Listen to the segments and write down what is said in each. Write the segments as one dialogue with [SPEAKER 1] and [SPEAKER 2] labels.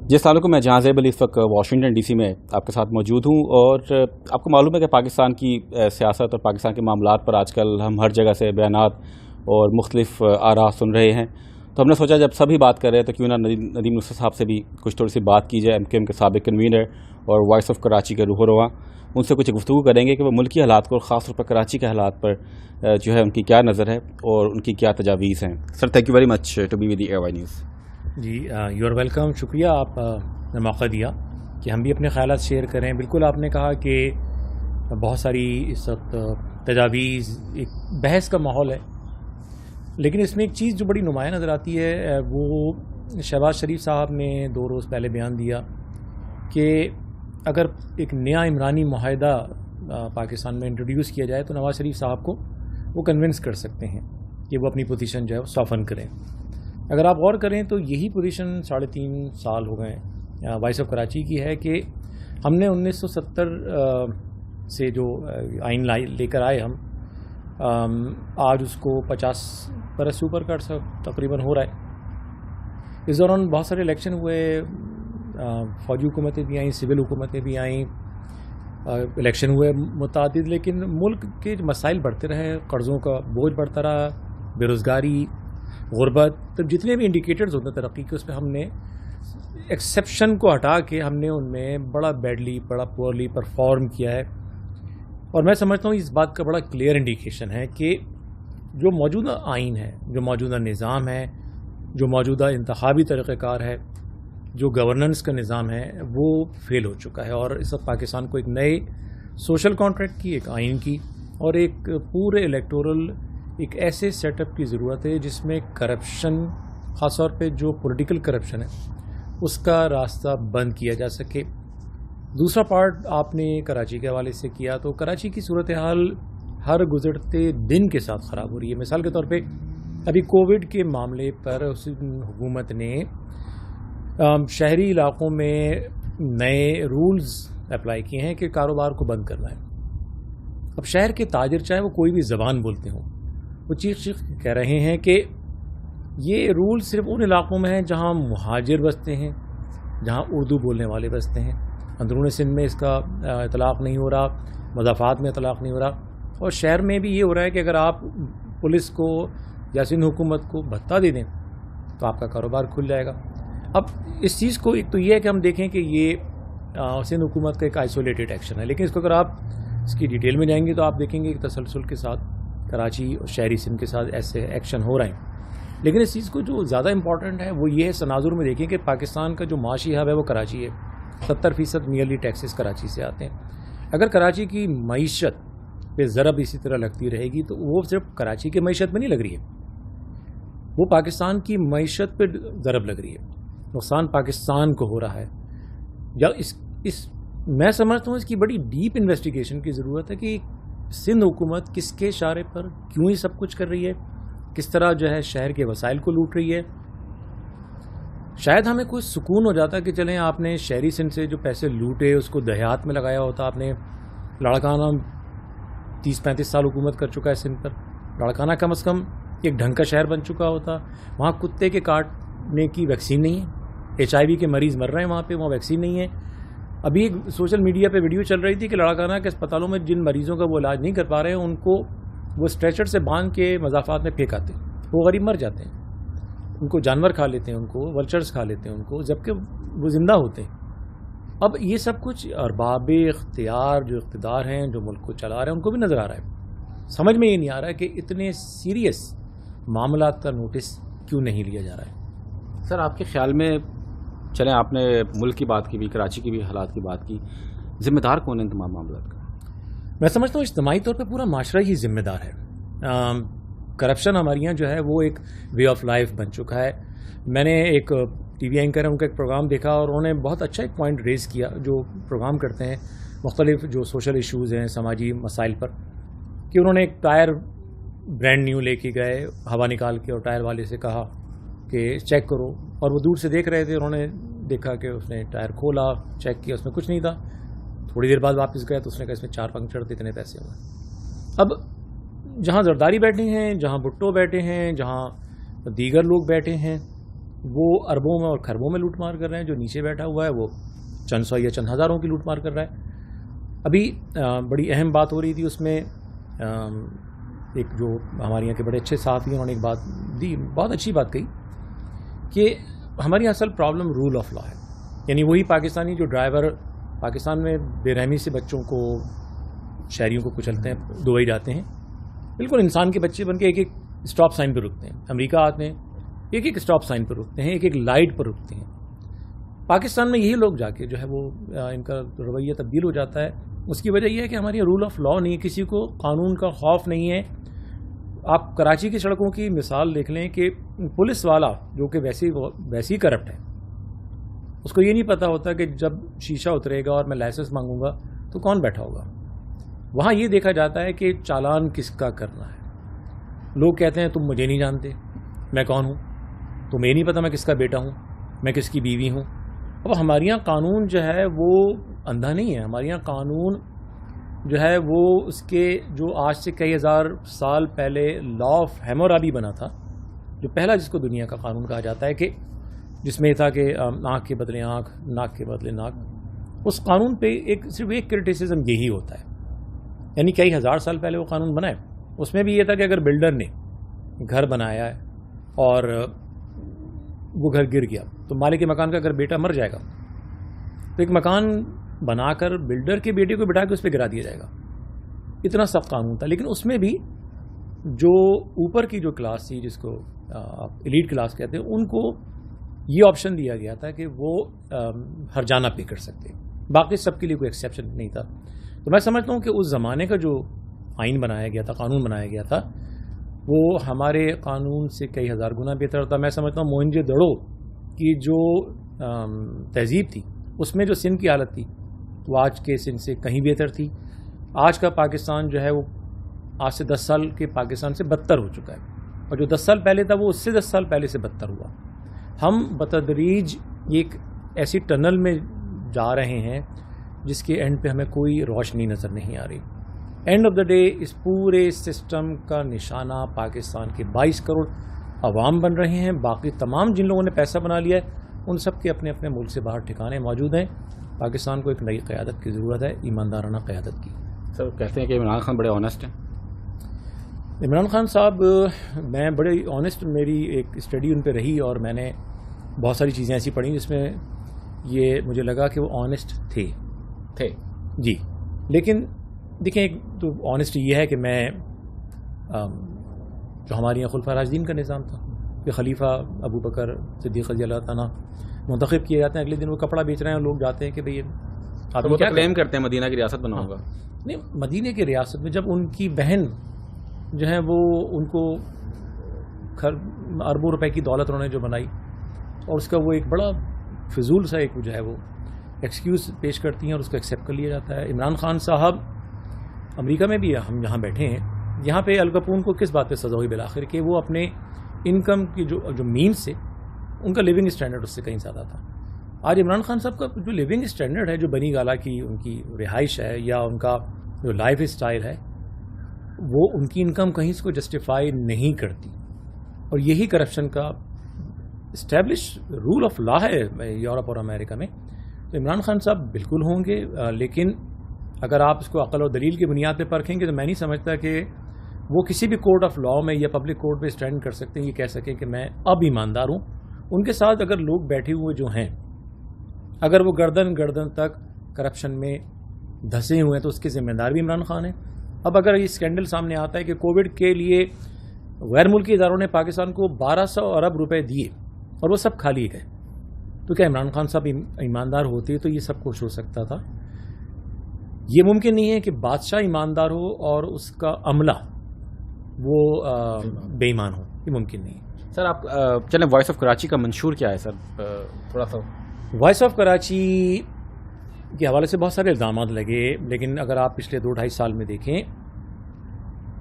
[SPEAKER 1] جی السلام علیکم، میں جہاں زیب علی اس وقت واشنگٹن ڈی سی میں آپ کے ساتھ موجود ہوں، اور آپ کو معلوم ہے کہ پاکستان کی سیاست اور پاکستان کے معاملات پر آج کل ہم ہر جگہ سے بیانات اور مختلف آراء سن رہے ہیں. تو ہم نے سوچا جب سبھی بات کر رہے ہیں تو کیوں نہ ندیم نصرت صاحب سے بھی کچھ تھوڑی سی بات کی جائے. MKM کے سابق کنوینر اور وائس آف کراچی کے روح رواں، ان سے کچھ گفتگو کریں گے کہ وہ ملکی حالات کو اور خاص طور پر کراچی کے حالات پر جو ہے ان کی کیا نظر ہے اور ان کی کیا تجاویز ہیں. Sir thank you very much to be with the AY news.
[SPEAKER 2] جی یو آر ویلکم. شکریہ آپ نے موقع دیا کہ ہم بھی اپنے خیالات شیئر کریں. بالکل آپ نے کہا کہ بہت ساری اس وقت تجاویز، ایک بحث کا ماحول ہے، لیکن اس میں ایک چیز جو بڑی نمایاں نظر آتی ہے وہ شہباز شریف صاحب نے 2 روز پہلے بیان دیا کہ اگر ایک نیا عمرانی معاہدہ پاکستان میں انٹروڈیوس کیا جائے تو نواز شریف صاحب کو وہ کنونس کر سکتے ہیں کہ وہ اپنی پوزیشن جو ہے وہ سافن کریں. اگر آپ غور کریں تو یہی پوزیشن 3.5 سال ہو گئے وائس آف کراچی کی ہے کہ ہم نے 1970 سے جو آئین لے کر آئے ہم آج اس کو 50 برس اوپر کا تقریباً ہو رہا ہے. اس دوران بہت سارے الیکشن ہوئے، فوجی حکومتیں بھی آئیں، سول حکومتیں بھی آئیں، الیکشن ہوئے متعدد، لیکن ملک کے مسائل بڑھتے رہے، قرضوں کا بوجھ بڑھتا رہا، بے روزگاری، غربت، تو جتنے بھی انڈیکیٹرز ہوتے ہیں ترقی کے اس پہ ہم نے ایکسیپشن کو ہٹا کے ہم نے ان میں بڑا بیڈلی، بڑا پورلی پرفارم کیا ہے. اور میں سمجھتا ہوں اس بات کا بڑا کلیئر انڈیکیشن ہے کہ جو موجودہ آئین ہے، جو موجودہ نظام ہے، جو موجودہ انتخابی طریقہ کار ہے، جو گورننس کا نظام ہے، وہ فیل ہو چکا ہے. اور اس وقت پاکستان کو ایک نئے سوشل کانٹریکٹ کی، ایک آئین کی اور ایک پورے الیکٹورل ایک ایسے سیٹ اپ کی ضرورت ہے جس میں کرپشن، خاص طور پہ جو پولیٹیکل کرپشن ہے، اس کا راستہ بند کیا جا سکے. دوسرا پارٹ آپ نے کراچی کے حوالے سے کیا تو کراچی کی صورتحال ہر گزرتے دن کے ساتھ خراب ہو رہی ہے. مثال کے طور پہ ابھی کووڈ کے معاملے پر اس حکومت نے شہری علاقوں میں نئے رولز اپلائی کیے ہیں کہ کاروبار کو بند کرنا ہے. اب شہر کے تاجر چاہے وہ کوئی بھی زبان بولتے ہوں، وہ چیخ کہہ رہے ہیں کہ یہ رول صرف ان علاقوں میں ہیں جہاں مہاجر بستے ہیں، جہاں اردو بولنے والے بستے ہیں. اندرون سندھ میں اس کا اطلاق نہیں ہو رہا، مضافات میں اطلاق نہیں ہو رہا، اور شہر میں بھی یہ ہو رہا ہے کہ اگر آپ پولیس کو یا سندھ حکومت کو بھتہ دے دیں تو آپ کا کاروبار کھل جائے گا. اب اس چیز کو ایک تو یہ ہے کہ ہم دیکھیں کہ یہ سندھ حکومت کا ایک آئسولیٹڈ ایکشن ہے، لیکن اس کو اگر آپ اس کی ڈیٹیل میں جائیں گے تو آپ دیکھیں گے کہ تسلسل کے ساتھ کراچی اور شہری سندھ کے ساتھ ایسے ایکشن ہو رہے ہیں. لیکن اس چیز کو جو زیادہ امپورٹنٹ ہے وہ یہ ہے، تناظر میں دیکھیں کہ پاکستان کا جو معاشی ہب ہے وہ کراچی ہے. 70% نیئرلی ٹیکسز کراچی سے آتے ہیں. اگر کراچی کی معیشت پہ ضرب اسی طرح لگتی رہے گی تو وہ صرف کراچی کی معیشت میں نہیں لگ رہی ہے، وہ پاکستان کی معیشت پہ ضرب لگ رہی ہے. نقصان پاکستان کو ہو رہا ہے. یا میں سمجھتا ہوں اس کی بڑی ڈیپ انویسٹیگیشن کی ضرورت ہے کہ سندھ حکومت کس کے اشارے پر کیوں ہی سب کچھ کر رہی ہے، کس طرح جو ہے شہر کے وسائل کو لوٹ رہی ہے. شاید ہمیں کوئی سکون ہو جاتا کہ چلیں آپ نے شہری سندھ سے جو پیسے لوٹے اس کو دیہات میں لگایا ہوتا. آپ نے لاڑکانہ 30-35 سال حکومت کر چکا ہے سندھ پر، لاڑکانہ کم از کم ایک ڈھنگ کا شہر بن چکا ہوتا. وہاں کتے کے کاٹنے کی ویکسین نہیں ہے، HIV کے مریض مر رہے ہیں وہاں ویکسین نہیں ہے. ابھی ایک سوشل میڈیا پہ ویڈیو چل رہی تھی کہ لاڑکانہ کے اسپتالوں میں جن مریضوں کا وہ علاج نہیں کر پا رہے ہیں ان کو وہ اسٹریچر سے باندھ کے مضافات میں پھینک آتے ہیں، وہ غریب مر جاتے ہیں، ان کو جانور کھا لیتے ہیں، ان کو ولچرز کھا لیتے ہیں ان کو، جبکہ وہ زندہ ہوتے ہیں. اب یہ سب کچھ ارباب اختیار جو اقتدار ہیں، جو ملک کو چلا رہے ہیں، ان کو بھی نظر آ رہا ہے. سمجھ میں یہ نہیں آ رہا ہے کہ اتنے سیریس معاملات کا نوٹس کیوں نہیں لیا جا رہا ہے.
[SPEAKER 1] سر آپ کے خیال میں، چلیں آپ نے ملک کی بات کی بھی، کراچی کی بھی حالات کی بات کی، ذمہ دار کون ہے ان تمام معاملات کا؟
[SPEAKER 2] میں سمجھتا ہوں اجتماعی طور پہ پورا معاشرہ ہی ذمہ دار ہے. کرپشن ہمارے یہاں جو ہے وہ ایک وے آف لائف بن چکا ہے. میں نے ایک ٹی وی اینکر ہے ان کا ایک پروگرام دیکھا اور انہوں نے بہت اچھا ایک پوائنٹ ریز کیا، جو پروگرام کرتے ہیں مختلف جو سوشل ایشوز ہیں، سماجی مسائل پر، کہ انہوں نے ایک ٹائر برانڈ نیو لے کے گئے، ہوا نکال کے، اور ٹائر والے سے کہا کہ چیک کرو، اور وہ دور سے دیکھ رہے تھے. انہوں نے دیکھا کہ اس نے ٹائر کھولا، چیک کیا، اس میں کچھ نہیں تھا. تھوڑی دیر بعد واپس گیا تو اس نے کہا اس میں 4 پنکچر تھے، اتنے پیسے ہوئے. اب جہاں زرداری بیٹھے ہیں، جہاں بھٹو بیٹھے ہیں، جہاں دیگر لوگ بیٹھے ہیں، وہ اربوں میں اور خربوں میں لوٹ مار کر رہے ہیں. جو نیچے بیٹھا ہوا ہے وہ چند سو یا چند ہزاروں کی لوٹ مار کر رہا ہے. ابھی بڑی اہم بات ہو رہی تھی اس میں، ایک جو ہمارے یہاں کے بڑے اچھے صحافی ہیں انہوں نے ایک بات دی، بہت اچھی بات کہی کہ ہماری اصل پرابلم رول آف لا ہے. یعنی وہی پاکستانی جو ڈرائیور پاکستان میں بے رحمی سے بچوں کو، شہریوں کو کچلتے ہیں، دبئی جاتے ہیں، بالکل انسان کے بچے بن کے ایک ایک اسٹاپ سائن پہ رکتے ہیں. امریکہ آتے ہیں ایک ایک اسٹاپ سائن پہ رکتے ہیں، ایک ایک لائٹ پر رکتے ہیں. پاکستان میں یہی لوگ جا کے جو ہے وہ ان کا رویہ تبدیل ہو جاتا ہے. اس کی وجہ یہ ہے کہ ہماری رول آف لا نہیں ہے، کسی کو قانون کا خوف نہیں ہے. آپ کراچی کی سڑکوں کی مثال دیکھ لیں کہ پولیس والا جو کہ ویسے ہی کرپٹ ہے، اس کو یہ نہیں پتہ ہوتا کہ جب شیشہ اترے گا اور میں لائسنس مانگوں گا تو کون بیٹھا ہوگا. وہاں یہ دیکھا جاتا ہے کہ چالان کس کا کرنا ہے. لوگ کہتے ہیں تم مجھے نہیں جانتے، میں کون ہوں، تمہیں نہیں پتہ میں کس کا بیٹا ہوں، میں کس کی بیوی ہوں. اب ہمارے یہاں قانون جو ہے وہ اندھا نہیں ہے. ہمارے یہاں قانون جو ہے وہ اس کے جو آج سے کئی ہزار سال پہلے لا آف ہیمورابی بنا تھا، جو پہلا جس کو دنیا کا قانون کہا جاتا ہے، کہ جس میں یہ تھا کہ آنکھ کے بدلے آنکھ، ناک کے بدلے ناک. اس قانون پہ صرف ایک کرٹیسزم یہی ہوتا ہے. یعنی کئی ہزار سال پہلے وہ قانون بنا ہے. اس میں بھی یہ تھا کہ اگر بلڈر نے گھر بنایا ہے اور وہ گھر گر گیا تو مالک کے مکان کا اگر بیٹا مر جائے گا تو ایک مکان بنا کر بلڈر کے بیٹے کو بٹھا کے اس پہ گرا دیا جائے گا. اتنا سخت قانون تھا. لیکن اس میں بھی جو اوپر کی جو کلاس تھی، جس کو آپ ایلیٹ کلاس کہتے ہیں، ان کو یہ آپشن دیا گیا تھا کہ وہ ہرجانہ پے کر سکتے. باقی سب کے لیے کوئی ایکسیپشن نہیں تھا. تو میں سمجھتا ہوں کہ اس زمانے کا جو آئین بنایا گیا تھا، قانون بنایا گیا تھا، وہ ہمارے قانون سے کئی ہزار گنا بہتر تھا. میں سمجھتا ہوں موہنجو دڑو کی جو تہذیب تھی، اس میں جو سندھ کی حالت تھی وہ آج کے سندھ سے کہیں بہتر تھی. آج کا پاکستان جو ہے وہ آج سے 10 سال کے پاکستان سے بدتر ہو چکا ہے، اور جو 10 سال پہلے تھا وہ اس سے 10 سال پہلے سے بدتر ہوا. ہم بتدریج ایک ایسی ٹنل میں جا رہے ہیں جس کے اینڈ پہ ہمیں کوئی روشنی نظر نہیں آ رہی. اینڈ آف دا ڈے اس پورے سسٹم کا نشانہ پاکستان کے 22 کروڑ عوام بن رہے ہیں. باقی تمام جن لوگوں نے پیسہ بنا لیا ہے ان سب کے اپنے اپنے ملک سے باہر ٹھکانے موجود ہیں. پاکستان کو ایک نئی قیادت کی ضرورت ہے، ایماندارانہ قیادت کی.
[SPEAKER 1] سر کہتے ہیں کہ عمران خان بڑے آنیسٹ ہیں.
[SPEAKER 2] عمران خان صاحب، میں بڑے آنیسٹ، میری ایک اسٹڈی ان پہ رہی اور میں نے بہت ساری چیزیں ایسی پڑھی جس میں یہ مجھے لگا کہ وہ آنیسٹ تھے جی. لیکن دیکھیں، ایک تو آنیسٹ یہ ہے کہ میں جو ہمارے یہاں خلفاء راشدین کا نظام تھا کہ خلیفہ ابو بکر صدیق رضی اللہ تعالیٰ منتخب کیے جاتے ہیں، اگلے دن وہ کپڑا بیچ رہے ہیں اور لوگ جاتے ہیں کہ بھئی آپ
[SPEAKER 1] وہ کیا کلیم کرتے ہیں مدینہ کی ریاست بناؤں گا.
[SPEAKER 2] نہیں، مدینہ کی ریاست میں جب ان کی بہن جو ہے وہ ان کو اربوں روپے کی دولت انہوں نے جو بنائی، اور اس کا وہ ایک بڑا فضول سا ایک جو ہے وہ ایکسکیوز پیش کرتی ہیں اور اس کو ایکسیپٹ کر لیا جاتا ہے. عمران خان صاحب امریکہ میں بھی، ہم یہاں بیٹھے ہیں، یہاں پہ الکپون کو کس بات پہ سزا ہوئی بالآخر کہ وہ اپنے انکم کی جو مینس سے ان کا لیونگ اسٹینڈرڈ اس سے کہیں زیادہ تھا. آج عمران خان صاحب کا جو لیونگ اسٹینڈرڈ ہے، جو بنی گالا کی ان کی رہائش ہے یا ان کا جو لائف اسٹائل ہے، وہ ان کی انکم کہیں اس کو جسٹیفائی نہیں کرتی. اور یہی کرپشن کا اسٹیبلش رول آف لا ہے یورپ اور امریکہ میں. تو عمران خان صاحب بالکل ہوں گے، لیکن اگر آپ اس کو عقل اور دلیل کی بنیاد پہ پرکھیں گے تو میں نہیں سمجھتا کہ وہ کسی بھی کورٹ آف لا میں یا پبلک کورٹ پہ اسٹینڈ کر سکتے ہیں، یہ کہہ سکیں کہ میں اب ایماندار ہوں. ان کے ساتھ اگر لوگ بیٹھے ہوئے جو ہیں، اگر وہ گردن تک کرپشن میں دھسے ہوئے ہیں تو اس کے ذمہ دار بھی عمران خان ہیں. اب اگر یہ اسکینڈل سامنے آتا ہے کہ کووڈ کے لیے غیر ملکی اداروں نے پاکستان کو 1200 ارب روپے دیے اور وہ سب کھا لیے گئے، تو کیا عمران خان صاحب ایماندار ہوتے تو یہ سب کچھ ہو سکتا تھا؟ یہ ممکن نہیں ہے کہ بادشاہ ایماندار ہو اور اس کا عملہ وہ بے ایمان ہو، یہ ممکن نہیں ہے.
[SPEAKER 1] سر آپ چلیں، وائس آف کراچی کا منشور کیا ہے سر؟ تھوڑا سا
[SPEAKER 2] وائس آف کراچی کے حوالے سے بہت سارے الزامات لگے، لیکن اگر آپ پچھلے 2-2.5 سال میں دیکھیں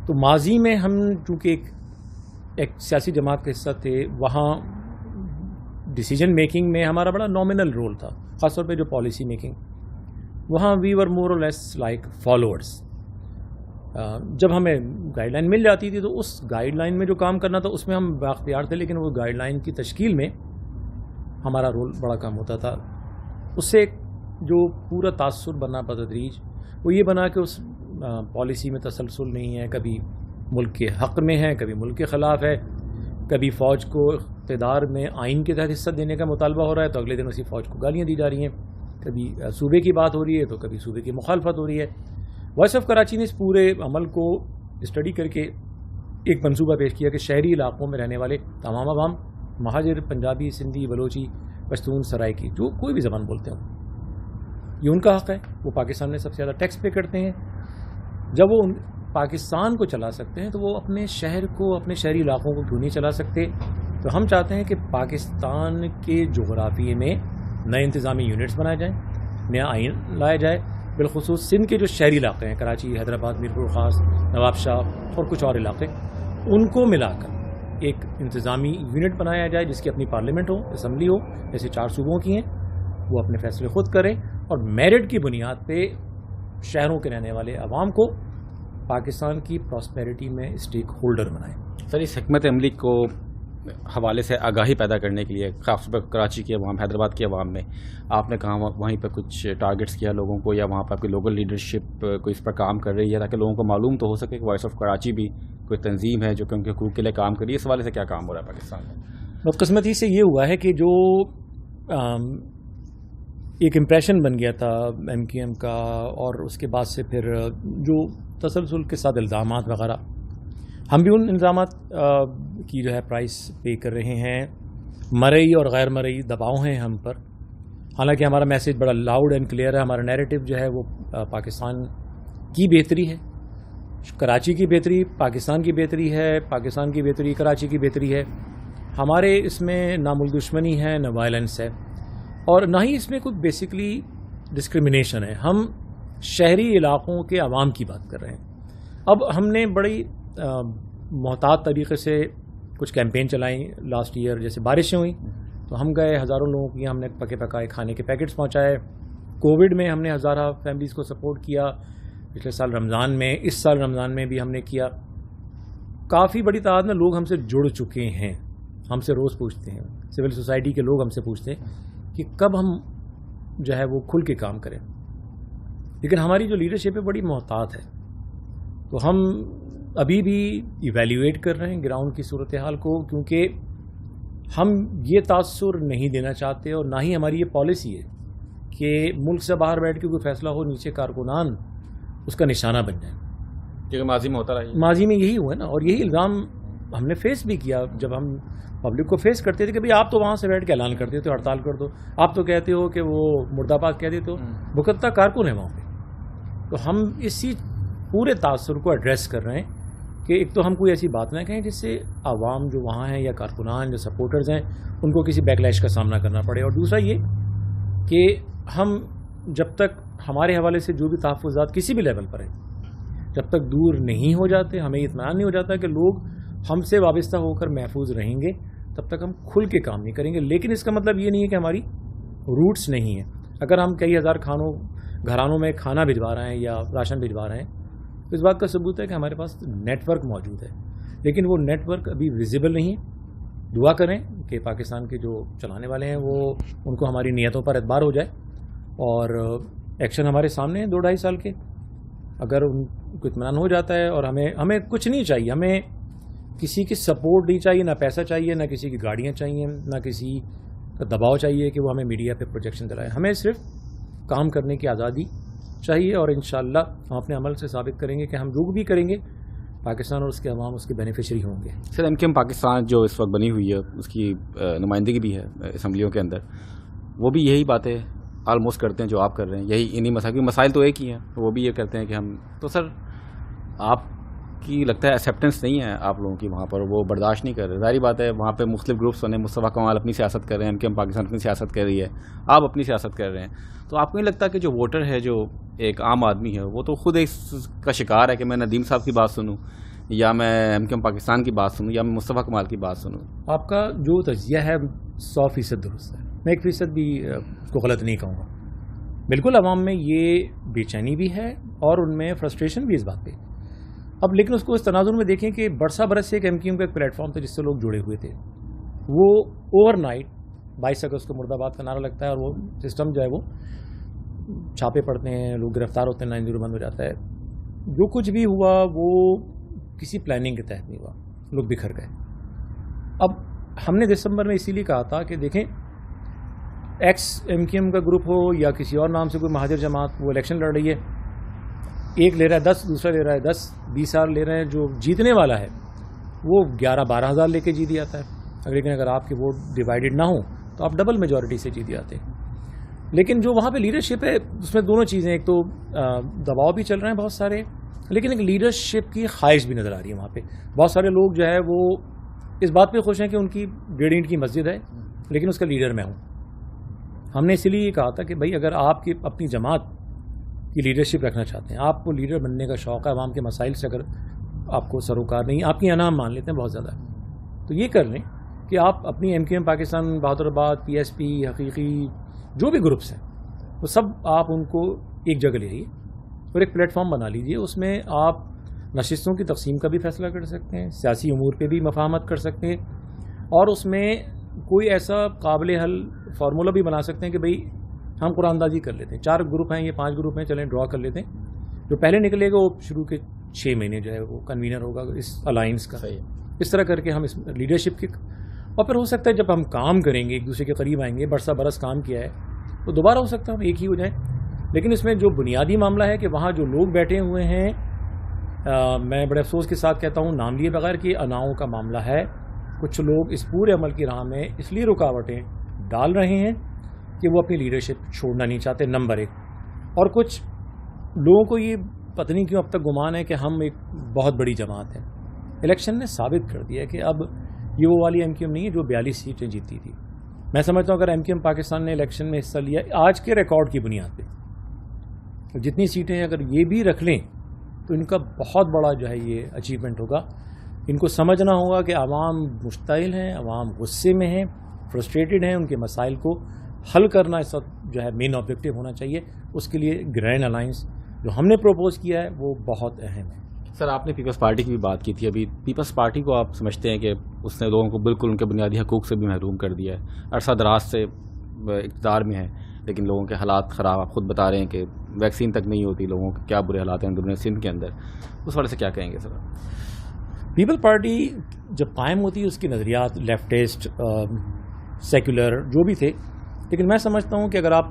[SPEAKER 2] تو ماضی میں ہم چونکہ ایک سیاسی جماعت کا حصہ تھے، وہاں ڈیسیجن میکنگ میں ہمارا بڑا نامنل رول تھا، خاص طور پہ جو پالیسی میکنگ، وہاں وی ور مور اور لیس لائک فالوورس. جب ہمیں گائیڈ لائن مل جاتی تھی تو اس گائیڈ لائن میں جو کام کرنا تھا اس میں ہم بااختیار تھے، لیکن وہ گائیڈ لائن کی تشکیل میں ہمارا رول بڑا کم ہوتا تھا. اس سے جو پورا تاثر بنا بتدریج وہ یہ بنا کہ اس پالیسی میں تسلسل نہیں ہے. کبھی ملک کے حق میں ہے, کبھی ملک کے خلاف ہے. کبھی فوج کو اقتدار میں آئین کے تحت حصہ دینے کا مطالبہ ہو رہا ہے تو اگلے دن اسی فوج کو گالیاں دی جا رہی ہیں. کبھی صوبے کی بات ہو رہی ہے تو کبھی صوبے کی مخالفت ہو رہی ہے. وائس آف کراچی نے اس پورے عمل کو اسٹڈی کر کے ایک منصوبہ پیش کیا کہ شہری علاقوں میں رہنے والے تمام عوام, مہاجر, پنجابی, سندھی, بلوچی, پشتون, سرائکی, جو کوئی بھی زبان بولتے ہوں, یہ ان کا حق ہے. وہ پاکستان میں سب سے زیادہ ٹیکس پے کرتے ہیں. جب وہ پاکستان کو چلا سکتے ہیں تو وہ اپنے شہر کو, اپنے شہری علاقوں کو کیوں نہیں چلا سکتے؟ تو ہم چاہتے ہیں کہ پاکستان کے جغرافیے میں نئے انتظامی یونٹس بنائے جائیں, نیا آئین لایا جائے. بالخصوص سندھ کے جو شہری علاقے ہیں, کراچی, حیدرآباد, میرپور خاص, نواب شاہ اور کچھ اور علاقے, ان کو ملا کر ایک انتظامی یونٹ بنایا جائے جس کی اپنی پارلیمنٹ ہو, اسمبلی ہو, جیسے 4 صوبوں کی ہیں. وہ اپنے فیصلے خود کریں اور میرٹ کی بنیاد پہ شہروں کے رہنے والے عوام کو پاکستان کی پراسپیرٹی میں اسٹیک ہولڈر بنائیں.
[SPEAKER 1] سر, اس حکمت عملی کو حوالے سے آگاہی پیدا کرنے کے لیے خاص طور پر کراچی کے عوام, حیدرآباد کے عوام میں آپ نے کہا وہیں پہ کچھ ٹارگٹس کیا لوگوں کو, یا وہاں پہ آپ کی لوکل لیڈرشپ کوئی اس پر کام کر رہی ہے تاکہ لوگوں کو معلوم تو ہو سکے کہ وائس آف کراچی بھی کوئی تنظیم ہے جو کہ ان کے حقوق کے لیے کام کر رہی ہے؟ اس حوالے سے کیا کام ہو رہا ہے پاکستان میں؟
[SPEAKER 2] بدقسمتی سے یہ ہوا ہے کہ جو ایک امپریشن بن گیا تھا ایم کیو ایم کا, اور اس کے بعد سے پھر جو تسلسل کے ساتھ الزامات وغیرہ, ہم بھی ان الزامات کی جو ہے پرائس پے کر رہے ہیں. مرئی اور غیر مرئی دباؤ ہیں ہم پر, حالانکہ ہمارا میسیج بڑا لاؤڈ اینڈ کلیئر ہے. ہمارا نیریٹو جو ہے وہ پاکستان کی بہتری ہے, کراچی کی بہتری پاکستان کی بہتری ہے, پاکستان کی بہتری کراچی کی بہتری ہے. ہمارے اس میں نہ ملک دشمنی ہے, نہ وائلنس ہے, اور نہ ہی اس میں کوئی بیسکلی ڈسکریمنیشن ہے. ہم شہری علاقوں کے عوام کی بات کر رہے ہیں. اب ہم نے بڑی محتاط طریقے سے کچھ کیمپین چلائیں لاسٹ ایئر. جیسے بارشیں ہوئیں تو ہم گئے, ہزاروں لوگوں کی ہم نے پکے پکائے کھانے کے پیکٹس پہنچائے. کووڈ میں ہم نے ہزارہ فیملیز کو سپورٹ کیا. پچھلے سال رمضان میں, اس سال رمضان میں بھی ہم نے کیا. کافی بڑی تعداد میں لوگ ہم سے جڑ چکے ہیں. ہم سے روز پوچھتے ہیں, سول سوسائٹی کے لوگ ہم سے پوچھتے ہیں کہ کب ہم جو ہے وہ کھل کے کام کریں. لیکن ہماری جو لیڈرشپ ہے بڑی محتاط ہے. تو ہم ابھی بھی ایویلیویٹ کر رہے ہیں گراؤنڈ کی صورتحال کو, کیونکہ ہم یہ تاثر نہیں دینا چاہتے اور نہ ہی ہماری یہ پالیسی ہے کہ ملک سے باہر بیٹھ کے کوئی فیصلہ ہو, نیچے کارکنان اس کا نشانہ بن جائیں.
[SPEAKER 1] کیونکہ ماضی میں ہوتا رہا ہے,
[SPEAKER 2] ماضی میں یہی ہوا ہے نا. اور یہی الزام ہم نے فیس بھی کیا جب ہم پبلک کو فیس کرتے تھے کہ بھئی آپ تو وہاں سے بیٹھ کے اعلان کرتے ہو ہڑتال کر دو, آپ تو کہتے ہو کہ وہ مرد آباد کہہ دیتے ہو, بھکتتا کارکن ہے وہاں پہ. تو ہم اسی پورے تاثر کو ایڈریس کر رہے ہیں کہ ایک تو ہم کوئی ایسی بات نہ کہیں جس سے عوام جو وہاں ہیں یا کارکنان جو سپورٹرز ہیں ان کو کسی بیک لیش کا سامنا کرنا پڑے. اور دوسرا یہ کہ ہم جب تک ہمارے حوالے سے جو بھی تحفظات کسی بھی لیول پر ہیں جب تک دور نہیں ہو جاتے, ہمیں اطمینان نہیں ہو جاتا کہ لوگ ہم سے وابستہ ہو کر محفوظ رہیں گے, تب تک ہم کھل کے کام نہیں کریں گے. لیکن اس کا مطلب یہ نہیں ہے کہ ہماری روٹس نہیں ہیں. اگر ہم کئی ہزار گھرانوں میں کھانا بھجوا رہے ہیں یا راشن بھجوا رہے ہیں تو اس بات کا ثبوت ہے کہ ہمارے پاس نیٹ ورک موجود ہے. لیکن وہ نیٹ ورک ابھی ویزیبل نہیں ہے. دعا کریں کہ پاکستان کے جو چلانے والے ہیں وہ ان کو ہماری نیتوں پر اعتبار ہو جائے, اور ایکشن ہمارے سامنے ہیں 2-2.5 سال کے. اگر ان کو اطمینان ہو جاتا ہے اور ہمیں کچھ نہیں چاہیے, ہمیں کسی کی سپورٹ نہیں چاہیے, نہ پیسہ چاہیے, نہ کسی کی گاڑیاں چاہیے, نہ کسی کا دباؤ چاہیے کہ وہ ہمیں میڈیا پہ پروجیکشن دلائے. ہمیں صرف کام کرنے کی آزادی چاہیے, اور انشاءاللہ ہم اپنے عمل سے ثابت کریں گے کہ ہم جو بھی کریں گے پاکستان اور اس کے عوام اس کے بینیفیشری ہوں گے.
[SPEAKER 1] سر, ایم کیو ایم پاکستان جو اس وقت بنی ہوئی ہے اس کی نمائندگی بھی ہے اسمبلیوں کے اندر, وہ بھی یہی باتیں آلموسٹ کرتے ہیں جو آپ کر رہے ہیں, یہی انہی مسائل تو ایک ہی ہیں, وہ بھی یہ کرتے ہیں کہ ہم تو. سر آپ کی لگتا ہے ایکسیپٹنس نہیں ہے آپ لوگوں کی وہاں پر, وہ برداشت نہیں کر رہے. ظاہری بات ہے وہاں پہ مختلف گروپس بنے, مصطفیٰ کمال اپنی سیاست کر رہے ہیں, ایم کیو ایم پاکستان اپنی سیاست کر رہی ہے, آپ اپنی سیاست کر رہے ہیں. تو آپ کو نہیں لگتا کہ جو ووٹر ہے, جو ایک عام آدمی ہے, وہ تو خود اس کا شکار ہے کہ میں ندیم صاحب کی بات سنوں, یا میں ایم کیو ایم پاکستان کی بات سنوں, یا میں مصطفیٰ کمال کی بات سنوں؟
[SPEAKER 2] آپ کا جو تجزیہ ہے 100% درست ہے, میں 1% بھی اس کو غلط نہیں کہوں گا. بالکل عوام میں یہ بے چینی بھی ہے اور ان میں فرسٹریشن بھی اس بات پہ. اب لیکن اس کو اس تناظر میں دیکھیں کہ برسا برس سے ایک ایم کیو ایم کا ایک پلیٹ فارم تھا جس سے لوگ جڑے ہوئے تھے. وہ اوور نائٹ 22 اگست کو مرد آباد کا نعرہ لگتا ہے اور وہ سسٹم جو ہے وہ چھاپے پڑتے ہیں, لوگ گرفتار ہوتے ہیں, لائن زیرو بند ہو جاتا ہے. جو کچھ بھی ہوا وہ کسی پلاننگ کے تحت نہیں ہوا, لوگ بکھر گئے. اب ہم نے دسمبر میں اسی لیے کہا تھا کہ دیکھیں ایکس ایم کیو ایم کا گروپ ہو یا کسی اور نام سے کوئی مہاجر جماعت, وہ الیکشن لڑ رہی ہے, ایک لے رہا ہے 10, دوسرا لے رہا ہے 10, 20 ہزار لے رہے ہیں, جو جیتنے والا ہے وہ 11-12 ہزار لے کے جیت جاتا ہے. لیکن اگر آپ کے ووٹ ڈیوائیڈڈ نہ ہوں تو آپ ڈبل میجورٹی سے جیت جاتے ہیں. لیکن جو وہاں پہ لیڈرشپ ہے اس میں دونوں چیزیں, ایک تو دباؤ بھی چل رہے ہیں بہت سارے, لیکن ایک لیڈرشپ کی خواہش بھی نظر آ رہی ہے. وہاں پہ بہت سارے لوگ جو ہے وہ اس بات پہ خوش ہیں کہ ان کی 1.5 اینٹ کی مسجد ہے لیکن اس کا لیڈر میں ہوں. ہم نے اسی لیے یہ کہا تھا کہ بھائی اگر آپ کی اپنی جماعت کی لیڈرشپ رکھنا چاہتے ہیں, آپ کو لیڈر بننے کا شوق ہے, عوام کے مسائل سے اگر آپ کو سروکار نہیں, آپ کی انعام مان لیتے ہیں بہت زیادہ, تو یہ کر لیں کہ آپ اپنی ایم کیو ایم پاکستان, بہادر آباد, پی ایس پی, حقیقی, جو بھی گروپس ہیں وہ سب آپ ان کو ایک جگہ لے آئیے اور ایک پلیٹ فارم بنا لیجیے. اس میں آپ نشستوں کی تقسیم کا بھی فیصلہ کر سکتے ہیں, سیاسی امور پہ بھی مفاہمت کر سکتے ہیں, اور اس میں کوئی ایسا قابل حل فارمولہ بھی بنا سکتے ہیں کہ بھئی ہم قرآن اندازی کر لیتے ہیں, 4 گروپ ہیں, یہ 5 گروپ ہیں, چلیں ڈرا کر لیتے ہیں, جو پہلے نکلے گا وہ شروع کے 6 مہینے جو ہے وہ کنوینر ہوگا اس الائنس کا. اس طرح کر کے ہم اس لیڈرشپ کی, اور پھر ہو سکتا ہے جب ہم کام کریں گے, ایک دوسرے کے قریب آئیں گے, برسہ برس کام کیا ہے تو دوبارہ ہو سکتا ہے ہم ایک ہی ہو جائیں. لیکن اس میں جو بنیادی معاملہ ہے کہ وہاں جو لوگ بیٹھے ہوئے ہیں, میں بڑے افسوس کے ساتھ کہتا ہوں نام لیے بغیر کہ اناؤں کا معاملہ ہے. کچھ لوگ اس پورے عمل کی راہ میں اس لیے رکاوٹیں ڈال رہے ہیں کہ وہ اپنی لیڈرشپ چھوڑنا نہیں چاہتے, نمبر 1. اور کچھ لوگوں کو یہ پتہ نہیں کیوں اب تک گمان ہے کہ ہم ایک بہت بڑی جماعت ہیں. الیکشن نے ثابت کر دیا کہ اب یہ وہ والی ایم کیو ایم نہیں ہے جو 42 سیٹیں جیتی تھی. میں سمجھتا ہوں اگر ایم کیو ایم پاکستان نے الیکشن میں حصہ لیا آج کے ریکارڈ کی بنیاد پہ, جتنی سیٹیں اگر یہ بھی رکھ لیں تو ان کا بہت بڑا جو ہے یہ اچیومنٹ ہوگا. ان کو سمجھنا ہوگا کہ عوام مشتعل ہیں, عوام غصے میں ہیں, فرسٹریٹڈ ہیں, ان کے مسائل کو حل کرنا اس وقت جو ہے مین آبجیکٹو ہونا چاہیے. اس کے لیے گرینڈ الائنس جو ہم نے پروپوز کیا ہے وہ بہت اہم ہے.
[SPEAKER 1] سر آپ نے پیپلز پارٹی کی بھی بات کی تھی, ابھی پیپلز پارٹی کو آپ سمجھتے ہیں کہ اس نے لوگوں کو بالکل ان کے بنیادی حقوق سے بھی محروم کر دیا ہے, عرصہ دراز سے اقتدار میں ہے لیکن لوگوں کے حالات خراب, آپ خود بتا رہے ہیں کہ ویکسین تک نہیں ہوتی, لوگوں کے کیا برے حالات ہیں اندرون سندھ کے اندر, اس والے سے کیا کہیں گے سر؟
[SPEAKER 2] پیپل پارٹی جب قائم ہوتی ہے اس کی نظریات لیفٹسٹ, سیکولر جو بھی تھے, لیکن میں سمجھتا ہوں کہ اگر آپ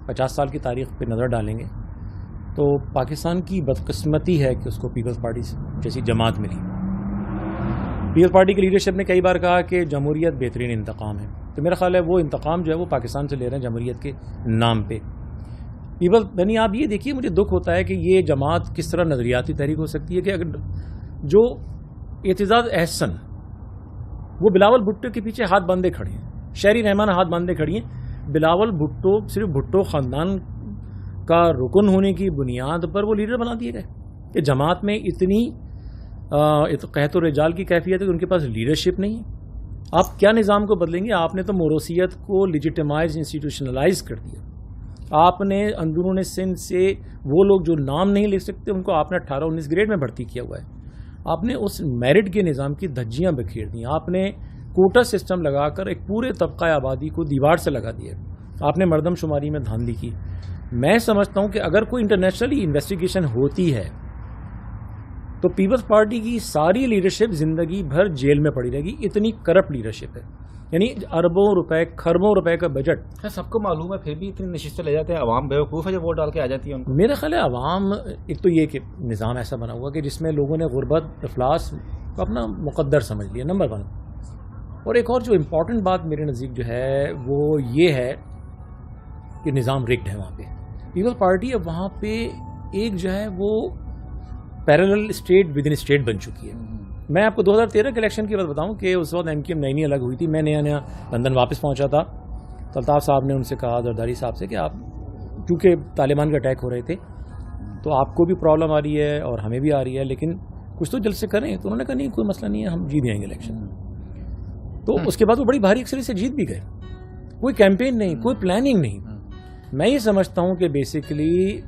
[SPEAKER 2] 50 سال کی تاریخ پہ نظر ڈالیں گے تو پاکستان کی بدقسمتی ہے کہ اس کو پیپلز پارٹی جیسی جماعت ملی. پیپلز پارٹی کی لیڈرشپ نے کئی بار کہا کہ جمہوریت بہترین انتقام ہے, تو میرا خیال ہے وہ انتقام جو ہے وہ پاکستان سے لے رہے ہیں جمہوریت کے نام پہ. یعنی آپ یہ دیکھیے, مجھے دکھ ہوتا ہے کہ یہ جماعت کس طرح نظریاتی تحریک ہو سکتی ہے کہ اگر جو اعتزاز احسن وہ بلاول بھٹو کے پیچھے ہاتھ باندھے کھڑے ہیں, شہری رحمان ہاتھ باندھے کھڑی ہیں, بلاول بھٹو صرف بھٹو خاندان کا رکن ہونے کی بنیاد پر وہ لیڈر بنا دیے گئے کہ جماعت میں اتنی قحط و رجال کی کیفیت ہے کہ ان کے پاس لیڈرشپ نہیں ہے. آپ کیا نظام کو بدلیں گے؟ آپ نے تو موروثیت کو لیجیٹمائز, انسٹیٹیوشنلائز کر دیا. آپ نے اندرون سندھ سے وہ لوگ جو نام نہیں لکھ سکتے ان کو آپ نے 18-19 گریڈ میں بھرتی کیا ہوا ہے. آپ نے اس میرٹ کے نظام کی دھجیاں بکھیر دیں. آپ نے کوٹا سسٹم لگا کر ایک پورے طبقہ آبادی کو دیوار سے لگا دیا. آپ نے مردم شماری میں دھاندلی کی. میں سمجھتا ہوں کہ اگر کوئی انٹرنیشنلی انویسٹیگیشن ہوتی ہے تو پیپلز پارٹی کی ساری لیڈرشپ زندگی بھر جیل میں پڑی رہے گی. اتنی کرپٹ لیڈرشپ ہے, یعنی اربوں روپے, کھربوں روپے کا بجٹ
[SPEAKER 1] ہے. سب کو معلوم ہے, پھر بھی اتنی نشستیں لے جاتے ہیں. عوام بیوقوف ہے جب ووٹ ڈال کے آ جاتی ہے ان کو.
[SPEAKER 2] میرا خیال ہے عوام, ایک تو یہ کہ نظام ایسا بنا ہوا کہ جس میں لوگوں نے غربت, افلاس کو اپنا مقدر سمجھ لیا, نمبر 1. اور ایک اور جو امپورٹنٹ بات میرے نزدیک جو ہے وہ یہ ہے کہ نظام رگڈ ہے وہاں پہ. پیپلز پارٹی اب وہاں پہ ایک جو ہے وہ parallel state with in state بن چکی ہے. میں آپ کو 2013 کے الیکشن کی بات بتاؤں کہ اس وقت ایم کیو ایم نئی الگ ہوئی تھی. میں نیا لندن واپس پہنچا تھا. تو الطاف صاحب نے ان سے کہا, زرداری صاحب سے, کہ آپ چونکہ طالبان کے اٹیک ہو رہے تھے تو آپ کو بھی پرابلم آ رہی ہے اور ہمیں بھی آ رہی ہے, لیکن کچھ تو جلد سے کریں. تو انہوں نے کہا نہیں کوئی مسئلہ نہیں ہے, ہم جیت جائیں گے الیکشن. تو اس کے بعد وہ بڑی بھاری اکثریت سے جیت بھی گئے. کوئی کیمپین نہیں, کوئی پلاننگ نہیں. میں یہ سمجھتا ہوں کہ بیسیکلی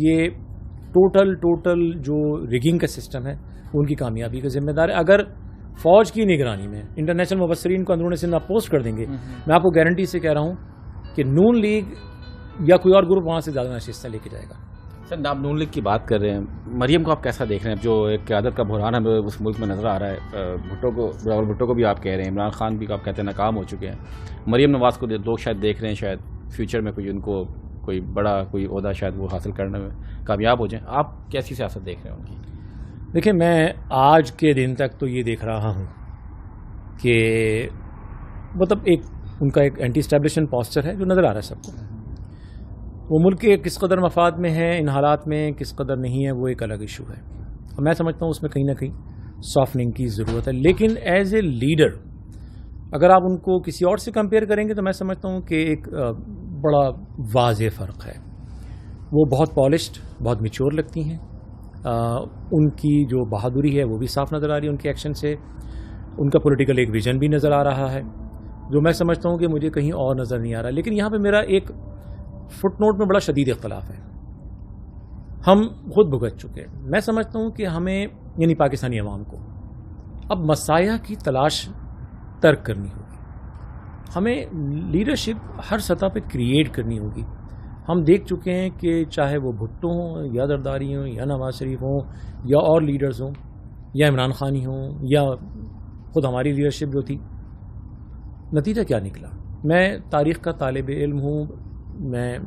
[SPEAKER 2] یہ ٹوٹل جو ریگنگ کا سسٹم ہے ان کی کامیابی کا ذمہ دار ہے. اگر فوج کی نگرانی میں انٹرنیشنل مبصرین کو اندرون سندھ آپ پوسٹ کر دیں گے. میں آپ کو گارنٹی سے کہہ رہا ہوں کہ نون لیگ یا کوئی اور گروپ وہاں سے زیادہ نشستیں لے کے جائے گا.
[SPEAKER 1] سر آپ نون لیگ کی بات کر رہے ہیں, مریم کو آپ کیسا دیکھ رہے ہیں جو ایک قیادت کا بحران ہمیں اس ملک میں نظر آ رہا ہے؟ بلاول بھٹو کو بھی آپ کہہ رہے ہیں, عمران خان بھی آپ کہتے ہیں ناکام ہو چکے ہیں, مریم نواز کو لوگ شاید دیکھ رہے ہیں شاید فیوچر میں کوئی ان کو کوئی بڑا کوئی عہدہ شاید وہ حاصل کرنے میں کامیاب ہو جائیں. آپ کیسی سیاست دیکھ رہے ہیں ان کی؟
[SPEAKER 2] دیکھیں, میں آج کے دن تک تو یہ دیکھ رہا ہوں کہ مطلب ان کا ایک اینٹی اسٹیبلشمنٹ پاسچر ہے جو نظر آ رہا ہے سب کو. وہ ملک کے کس قدر مفاد میں ہے ان حالات میں, کس قدر نہیں ہے, وہ ایک الگ ایشو ہے. اور میں سمجھتا ہوں اس میں کہیں نہ کہیں سافٹننگ کی ضرورت ہے. لیکن ایز اے لیڈر اگر آپ ان کو کسی اور سے کمپیئر کریں گے تو میں سمجھتا ہوں کہ ایک بڑا واضح فرق ہے. وہ بہت پالشڈ, بہت میچور لگتی ہیں. ان کی جو بہادری ہے وہ بھی صاف نظر آ رہی ہے ان کے ایکشن سے. ان کا پولیٹیکل ایک ویژن بھی نظر آ رہا ہے جو میں سمجھتا ہوں کہ مجھے کہیں اور نظر نہیں آ رہا. لیکن یہاں پہ میرا ایک فٹ نوٹ میں بڑا شدید اختلاف ہے. ہم خود بھگت چکے ہیں. میں سمجھتا ہوں کہ ہمیں یعنی پاکستانی عوام کو اب مسائل کی تلاش ترک کرنی ہوگی. ہمیں لیڈرشپ ہر سطح پہ کریٹ کرنی ہوگی. ہم دیکھ چکے ہیں کہ چاہے وہ بھٹو ہوں یا زرداری ہوں یا نواز شریف ہوں یا اور لیڈرز ہوں یا عمران خان ہی ہوں یا خود ہماری لیڈرشپ جو تھی, نتیجہ کیا نکلا؟ میں تاریخ کا طالب علم ہوں. میں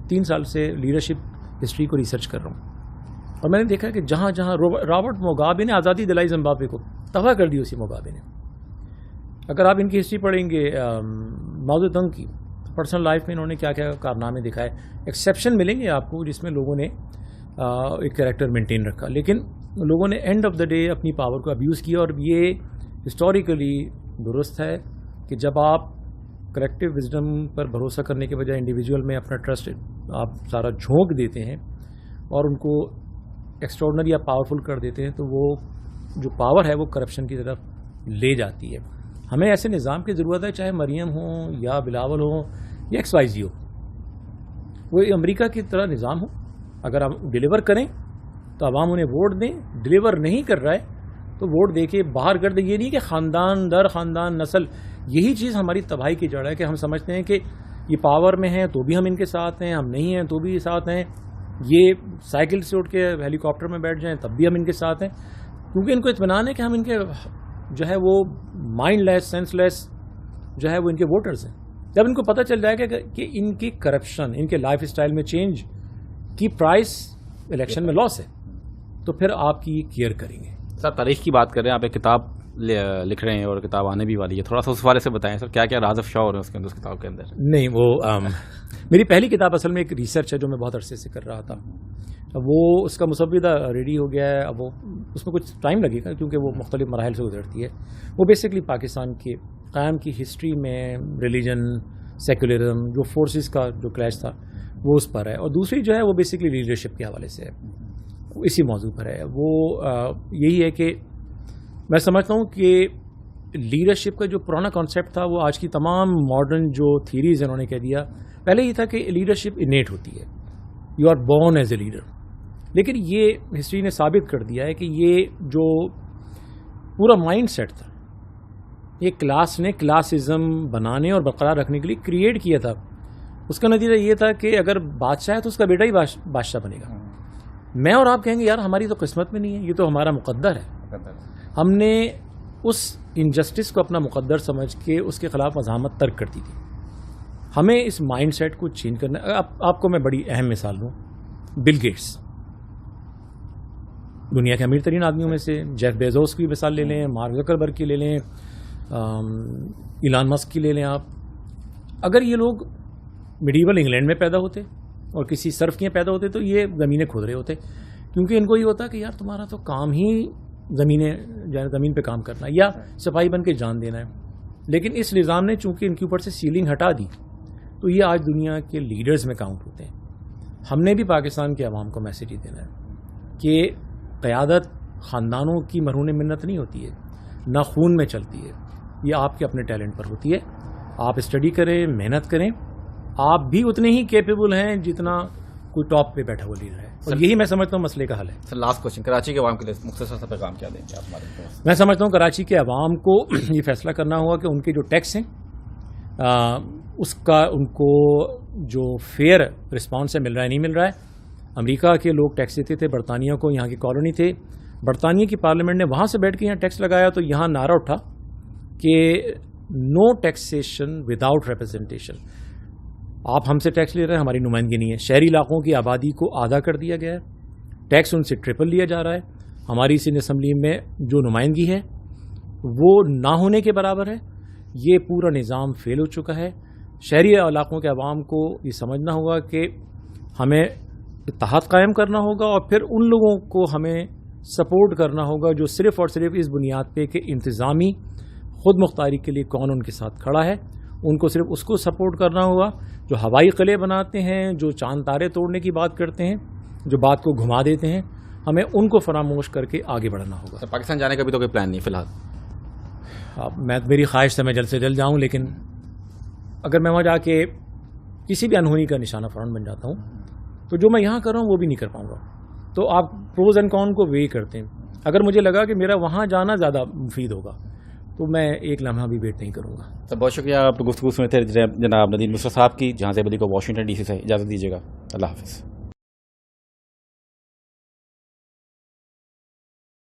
[SPEAKER 2] 3 سال سے لیڈرشپ ہسٹری کو ریسرچ کر رہا ہوں اور میں نے دیکھا کہ جہاں جہاں رابرٹ موگابے نے آزادی دلائی زمبابوے کو, تباہ کر دی اسی موگابے نے. اگر آپ ان کی ہسٹری پڑھیں گے ماؤ زے دونگ کی, پرسنل لائف میں انہوں نے کیا کیا کارنامے دکھائے. ایکسیپشن ملیں گے آپ کو جس میں لوگوں نے ایک کریکٹر مینٹین رکھا, لیکن لوگوں نے اینڈ آف دا ڈے اپنی پاور کو ابیوز کیا. اور یہ ہسٹوریکلی درست ہے کہ جب آپ کلیکٹیو وزڈم پر بھروسہ کرنے کے بجائے انڈیویجول میں اپنا ٹرسٹ آپ سارا جھونک دیتے ہیں اور ان کو ایکسٹراڈنری یا پاورفل کر دیتے ہیں تو وہ جو پاور ہے وہ کرپشن کی طرف لے جاتی ہے. ہمیں ایسے نظام کی ضرورت ہے, چاہے مریم ہوں یا بلاول ہوں یا ایکس وائی زی ہو. وہ امریکہ کی طرح نظام ہو, اگر آپ ڈیلیور کریں تو عوام انہیں ووٹ دیں, ڈیلیور نہیں کر رہا ہے تو ووٹ دے کے باہر کر دیں. یہ نہیں کہ خاندان در خاندان نسل, یہی چیز ہماری تباہی کی جڑ ہے کہ ہم سمجھتے ہیں کہ یہ پاور میں ہیں تو بھی ہم ان کے ساتھ ہیں, ہم نہیں ہیں تو بھی ساتھ ہیں. یہ سائیکل سے اٹھ کے ہیلی کاپٹر میں بیٹھ جائیں تب بھی ہم ان کے ساتھ ہیں, کیونکہ ان کو اطمینان ہے کہ ہم ان کے جو ہے وہ مائنڈ لیس سینس لیس جو ہے وہ ان کے ووٹرز ہیں. جب ان کو پتہ چل جائے گا کہ ان کی کرپشن, ان کے لائف اسٹائل میں چینج کی پرائس الیکشن میں لاس ہے, تو پھر آپ کی کیئر کریں گے.
[SPEAKER 1] سر تاریخ کی بات کر رہے ہیں, آپ ایک کتاب لکھ رہے ہیں اور کتاب آنے بھی والی ہے, تھوڑا سا اس حوالے سے بتائیں سر, کیا کیا راز افشا ہو رہے ہیں اس کے اندر, اس کتاب کے اندر؟
[SPEAKER 2] نہیں, وہ میری پہلی کتاب اصل میں ایک ریسرچ ہے جو میں بہت عرصے سے کر رہا تھا. وہ اس کا مسودہ ریڈی ہو گیا ہے. اب وہ اس میں کچھ ٹائم لگے گا کیونکہ وہ مختلف مراحل سے گزرتی ہے. وہ بیسکلی پاکستان کے قیام کی ہسٹری میں ریلیجن, سیکولرزم, جو فورسز کا جو کلیش تھا وہ اس پر ہے, اور دوسری جو ہے وہ بیسکلی لیڈرشپ کے حوالے سے ہے, اسی موضوع پر ہے. وہ یہی ہے کہ میں سمجھتا ہوں کہ لیڈرشپ کا جو پرانا کانسیپٹ تھا وہ آج کی تمام ماڈرن جو تھیریز انہوں نے کہہ دیا. پہلے یہ تھا کہ لیڈرشپ انیٹ ہوتی ہے, you are born as a leader. لیکن یہ ہسٹری نے ثابت کر دیا ہے کہ یہ جو پورا مائنڈ سیٹ تھا یہ کلاس نے کلاسزم بنانے اور برقرار رکھنے کے لیے کریٹ کیا تھا. اس کا نتیجہ یہ تھا کہ اگر بادشاہ ہے تو اس کا بیٹا ہی بادشاہ بنے گا. میں اور آپ کہیں گے یار ہماری تو قسمت میں نہیں ہے, یہ تو ہمارا مقدر ہے. ہم نے اس انجسٹس کو اپنا مقدر سمجھ کے اس کے خلاف مزاحمت ترک کر دی تھی. ہمیں اس مائنڈ سیٹ کو چینج کرنا ہے. آپ کو میں بڑی اہم مثال دوں, بل گیٹس دنیا کے امیر ترین آدمیوں میں سے, جیف بیزوس کی مثال لے لیں, مارک زکربرگ کی لے لیں, ایلان مسک کی لے لیں. آپ اگر یہ لوگ میڈیول انگلینڈ میں پیدا ہوتے اور کسی سرف کے پیدا ہوتے تو یہ زمینیں کھود رہے ہوتے, کیونکہ ان کو یہ ہوتا کہ یار تمہارا تو کام ہی زمین پہ کام کرنا یا صفائی بن کے جان دینا ہے. لیکن اس نظام نے چونکہ ان کے اوپر سے سیلنگ ہٹا دی تو یہ آج دنیا کے لیڈرز میں کاؤنٹ ہوتے ہیں. ہم نے بھی پاکستان کے عوام کو میسیج ہی دینا ہے کہ قیادت خاندانوں کی مرہون منت نہیں ہوتی ہے, نہ خون میں چلتی ہے, یہ آپ کے اپنے ٹیلنٹ پر ہوتی ہے. آپ اسٹڈی کریں, محنت کریں, آپ بھی اتنے ہی کیپیبل ہیں جتنا کوئی ٹاپ پہ بیٹھا ہوا لیڈر ہے، اور یہی میں سمجھتا ہوں مسئلے کا حل ہے.
[SPEAKER 1] سر لاسٹ کوشچن، کراچی کے عوام کے لیے مختصر سا پیغام کیا دیں گے آپ ہمارے پاس؟
[SPEAKER 2] میں سمجھتا ہوں کراچی کے عوام کو یہ فیصلہ کرنا ہوگا کہ ان کے جو ٹیکس ہیں اس کا ان کو جو فیئر رسپانس ہے مل رہا ہے نہیں مل رہا ہے. امریکہ کے لوگ ٹیکس دیتے تھے، برطانیہ کو یہاں کی کالونی تھے، برطانیہ کی پارلیمنٹ نے وہاں سے بیٹھ کے یہاں ٹیکس لگایا تو یہاں نعرہ اٹھا کہ نو ٹیکسیشن وداؤٹ ریپرزنٹیشن. آپ ہم سے ٹیکس لے رہے ہیں، ہماری نمائندگی نہیں ہے. شہری علاقوں کی آبادی کو آدھا کر دیا گیا ہے، ٹیکس ان سے ٹرپل لیا جا رہا ہے. ہماری سندھ اسمبلی میں جو نمائندگی ہے وہ نہ ہونے کے برابر ہے. یہ پورا نظام فیل ہو چکا ہے. شہری علاقوں کے عوام کو یہ سمجھنا ہوگا کہ ہمیں اتحاد قائم کرنا ہوگا، اور پھر ان لوگوں کو ہمیں سپورٹ کرنا ہوگا جو صرف اور صرف اس بنیاد پہ کہ انتظامی خود مختاری کے لیے کون ان کے ساتھ کھڑا ہے، ان کو صرف اس کو سپورٹ کرنا ہوگا. جو ہوائی قلعے بناتے ہیں، جو چاند تارے توڑنے کی بات کرتے ہیں، جو بات کو گھما دیتے ہیں، ہمیں ان کو فراموش کر کے آگے بڑھنا ہوگا.
[SPEAKER 1] سر پاکستان جانے کا بھی تو کوئی پلان نہیں فی الحال؟
[SPEAKER 2] میری خواہش ہے میں جلد سے جلد جاؤں، لیکن اگر میں وہاں جا کے کسی بھی انہونی کا نشانہ فوراً بن جاتا ہوں تو جو میں یہاں کر رہا ہوں وہ بھی نہیں کر پاؤں گا. تو آپ پروز اینڈ کون کو وے کرتے ہیں. اگر مجھے لگا کہ میرا وہاں جانا زیادہ مفید ہوگا تو میں ایک لمحہ بھی ویٹ نہیں کروں گا.
[SPEAKER 1] سر بہت شکریہ، آپ گفتگو سنتے تھے جناب ندیم نصرت صاحب کی. جہاں سے علی کو واشنگٹن ڈی سی سے اجازت دیجیے گا. اللہ حافظ.